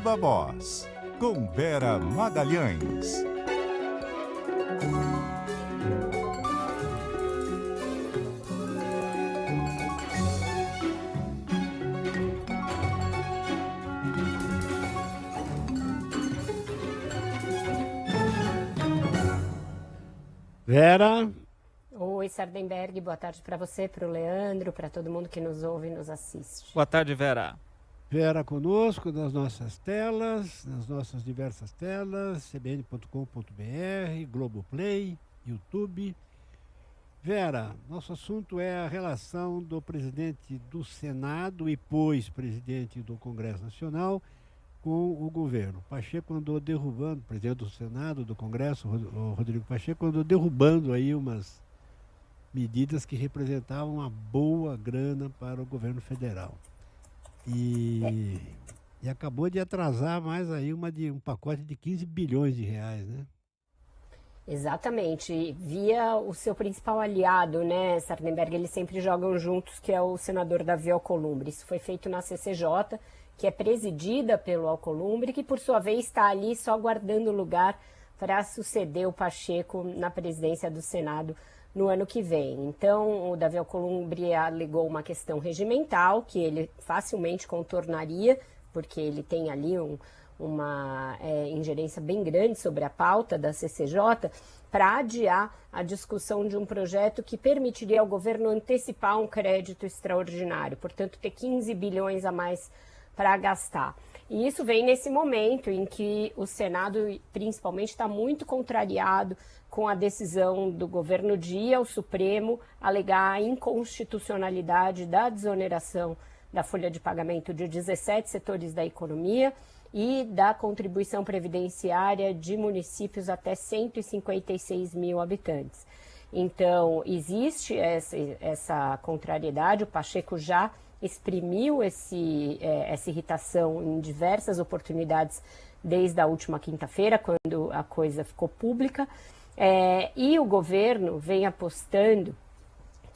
Viva Voz, com Vera Magalhães. Vera. Oi, Sardenberg, boa tarde para você, para o Leandro, para todo mundo que nos ouve e nos assiste. Boa tarde, Vera. Vera conosco nas nossas telas, nas nossas diversas telas, cbn.com.br, Globoplay, YouTube. Vera, nosso assunto é a relação do presidente do Senado e presidente do Congresso Nacional com o governo. Pacheco andou derrubando, o presidente do Senado, do Congresso, o Rodrigo Pacheco, andou derrubando aí umas medidas que representavam uma boa grana para o governo federal. E acabou de atrasar mais aí um pacote de 15 bilhões de reais, né? Exatamente. Via o seu principal aliado, né, Sardenberg, eles sempre jogam juntos, que é o senador Davi Alcolumbre. Isso foi feito na CCJ, que é presidida pelo Alcolumbre, que por sua vez está ali só guardando lugar para suceder o Pacheco na presidência do Senado no ano que vem. Então, o Davi Alcolumbre alegou uma questão regimental, que ele facilmente contornaria, porque ele tem ali uma ingerência bem grande sobre a pauta da CCJ, para adiar a discussão de um projeto que permitiria ao governo antecipar um crédito extraordinário, portanto, ter 15 bilhões a mais para gastar. E isso vem nesse momento em que o Senado, principalmente, está muito contrariado com a decisão do governo de ir ao Supremo alegar a inconstitucionalidade da desoneração da folha de pagamento de 17 setores da economia e da contribuição previdenciária de municípios até 156 mil habitantes. Então, existe essa contrariedade, o Pacheco já exprimiu essa irritação em diversas oportunidades desde a última quinta-feira, quando a coisa ficou pública, e o governo vem apostando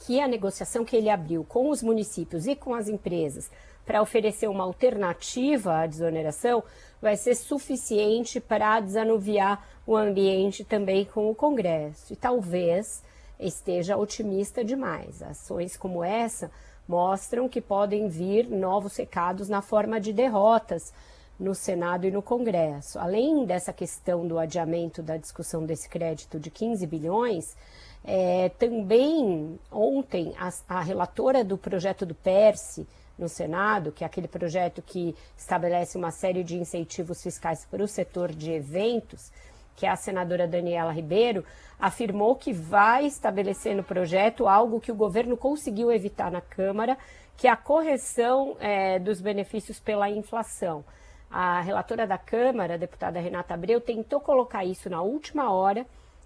que a negociação que ele abriu com os municípios e com as empresas para oferecer uma alternativa à desoneração vai ser suficiente para desanuviar o ambiente também com o Congresso. E talvez esteja otimista demais. Ações como essa mostram que podem vir novos recados na forma de derrotas no Senado e no Congresso. Além dessa questão do adiamento da discussão desse crédito de 15 bilhões, também ontem a relatora do projeto do PERSE no Senado, que é aquele projeto que estabelece uma série de incentivos fiscais para o setor de eventos, que é a senadora Daniela Ribeiro, afirmou que vai estabelecer no projeto algo que o governo conseguiu evitar na Câmara, que é a correção dos benefícios pela inflação. A relatora da Câmara, a deputada Renata Abreu, tentou colocar isso na última hora,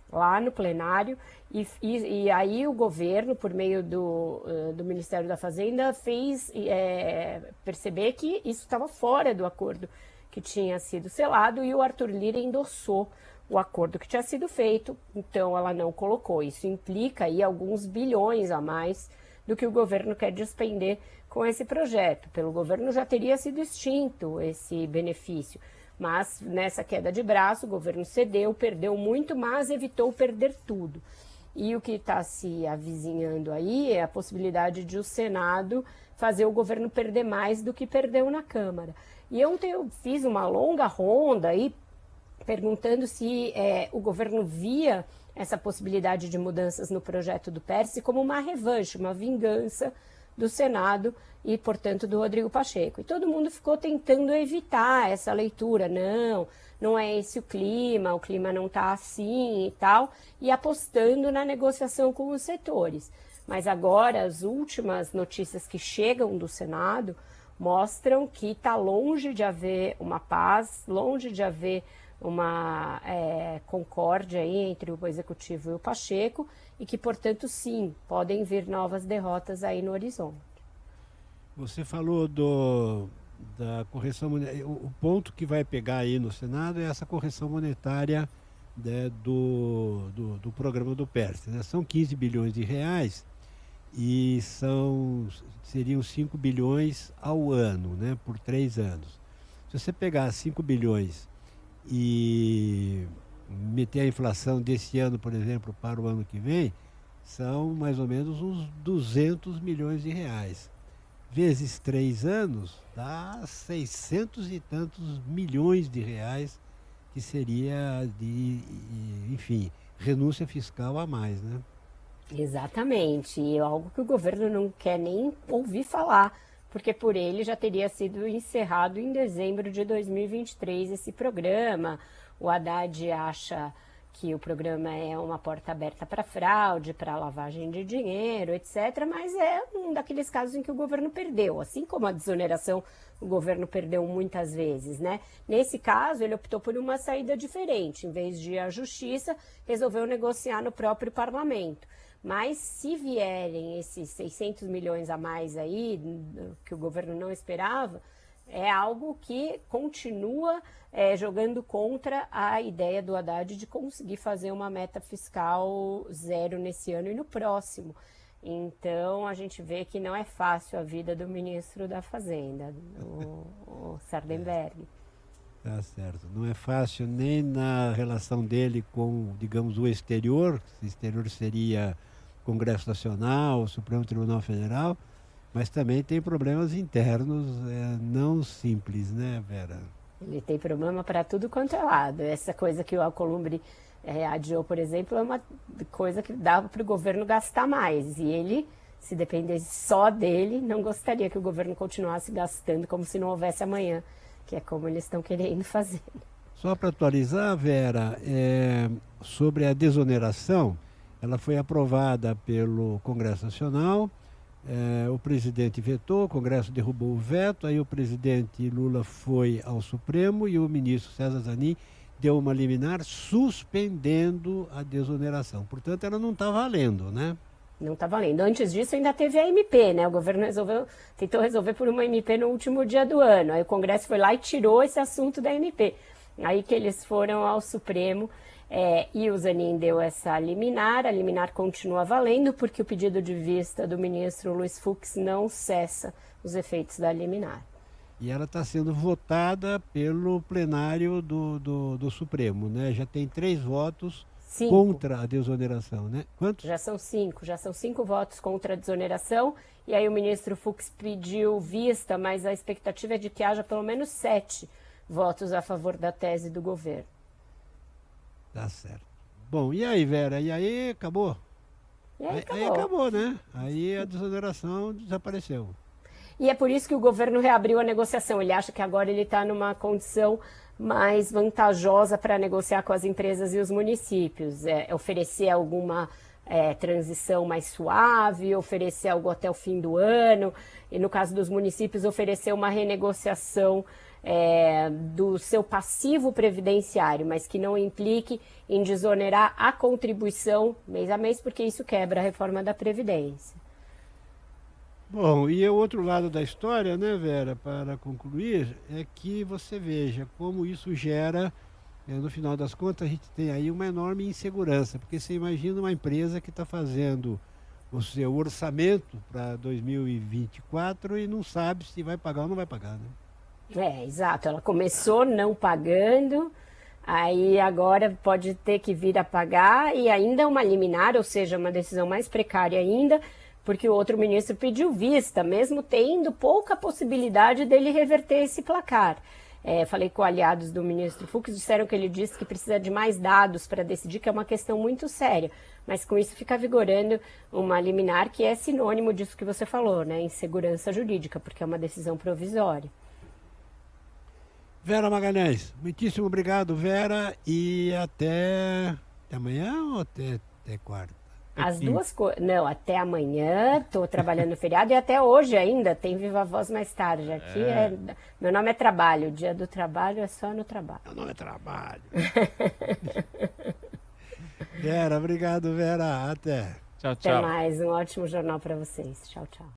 lá no plenário, e aí o governo, por meio do Ministério da Fazenda, fez perceber que isso estava fora do acordo que tinha sido selado, e o Arthur Lira endossou o acordo que tinha sido feito, então ela não colocou. Isso implica aí alguns bilhões a mais do que o governo quer despender com esse projeto. Pelo governo já teria sido extinto esse benefício, mas nessa queda de braço o governo cedeu, perdeu muito, mas evitou perder tudo. E o que está se avizinhando aí é a possibilidade de o Senado fazer o governo perder mais do que perdeu na Câmara. E ontem eu fiz uma longa ronda aí perguntando se o governo via essa possibilidade de mudanças no projeto do PERSE como uma revanche, uma vingança do Senado e, portanto, do Rodrigo Pacheco. E todo mundo ficou tentando evitar essa leitura. Não é esse o clima não está assim e tal, e apostando na negociação com os setores. Mas agora, as últimas notícias que chegam do Senado mostram que está longe de haver uma paz, longe de haver uma concórdia aí entre o Executivo e o Pacheco, e que, portanto, sim, podem vir novas derrotas aí no horizonte. Você falou da correção monetária. O ponto que vai pegar aí no Senado é essa correção monetária, né, do programa do PERSE, né? São 15 bilhões de reais e seriam 5 bilhões ao ano, né, por 3 anos. Se você pegar 5 bilhões e meter a inflação desse ano, por exemplo, para o ano que vem, são mais ou menos uns 200 milhões de reais. Vezes 3 anos, dá 600 e tantos milhões de reais, que seria enfim, renúncia fiscal a mais, né? Exatamente, e é algo que o governo não quer nem ouvir falar, porque por ele já teria sido encerrado em dezembro de 2023 esse programa. O Haddad acha que o programa é uma porta aberta para fraude, para lavagem de dinheiro, etc. Mas é um daqueles casos em que o governo perdeu, assim como a desoneração o governo perdeu muitas vezes, né? Nesse caso, ele optou por uma saída diferente. Em vez de ir à justiça, resolveu negociar no próprio parlamento. Mas se vierem esses 600 milhões a mais aí, que o governo não esperava, é algo que continua jogando contra a ideia do Haddad de conseguir fazer uma meta fiscal zero nesse ano e no próximo. Então, a gente vê que não é fácil a vida do ministro da Fazenda, o Sardenberg. Tá certo. Não é fácil nem na relação dele com, digamos, o exterior. O exterior seria Congresso Nacional, Supremo Tribunal Federal, mas também tem problemas internos não simples, né, Vera? Ele tem problema para tudo quanto é lado. Essa coisa que o Alcolumbre adiou, por exemplo, é uma coisa que dava para o governo gastar mais. E ele, se dependesse só dele, não gostaria que o governo continuasse gastando como se não houvesse amanhã, que é como eles estão querendo fazer. Só para atualizar, Vera, sobre a desoneração, ela foi aprovada pelo Congresso Nacional, o presidente vetou, o Congresso derrubou o veto, aí o presidente Lula foi ao Supremo e o ministro César Zanin deu uma liminar suspendendo a desoneração. Portanto, ela não está valendo, né? Não está valendo. Antes disso, ainda teve a MP, né? O governo tentou resolver por uma MP no último dia do ano. Aí o Congresso foi lá e tirou esse assunto da MP. Aí que eles foram ao Supremo e o Zanin deu essa liminar. A liminar continua valendo porque o pedido de vista do ministro Luiz Fux não cessa os efeitos da liminar. E ela está sendo votada pelo plenário do Supremo, né? Já tem 3 votos 5. contra a desoneração, né? Quantos? Já são 5 votos contra a desoneração. E aí o ministro Fux pediu vista, mas a expectativa é de que haja pelo menos 7 votos a favor da tese do governo. Tá certo. Bom, e aí, Vera? E aí acabou? E aí acabou. Aí acabou, né? Aí a desoneração desapareceu. E é por isso que o governo reabriu a negociação. Ele acha que agora ele está numa condição mais vantajosa para negociar com as empresas e os municípios. Oferecer alguma transição mais suave, oferecer algo até o fim do ano. E no caso dos municípios, oferecer uma renegociação do seu passivo previdenciário, mas que não implique em desonerar a contribuição mês a mês, porque isso quebra a reforma da Previdência. Bom, e o outro lado da história, né, Vera, para concluir, é que você veja como isso gera, no final das contas, a gente tem aí uma enorme insegurança, porque você imagina uma empresa que está fazendo o seu orçamento para 2024 e não sabe se vai pagar ou não vai pagar, né? Exato. Ela começou não pagando, aí agora pode ter que vir a pagar e ainda uma liminar, ou seja, uma decisão mais precária ainda, porque o outro ministro pediu vista, mesmo tendo pouca possibilidade dele reverter esse placar. Falei com aliados do ministro Fux, disseram que ele disse que precisa de mais dados para decidir, que é uma questão muito séria. Mas com isso fica vigorando uma liminar que é sinônimo disso que você falou, né? Insegurança jurídica, porque é uma decisão provisória. Vera Magalhães, muitíssimo obrigado, Vera, e até amanhã ou até quarta? As duas coisas. Não, até amanhã, estou trabalhando no feriado e até hoje ainda, tem Viva Voz mais tarde. Aqui meu nome é trabalho, o dia do trabalho é só no trabalho. Meu nome é trabalho. Vera, obrigado, Vera. Até. Tchau, tchau. Até mais, um ótimo jornal para vocês. Tchau, tchau.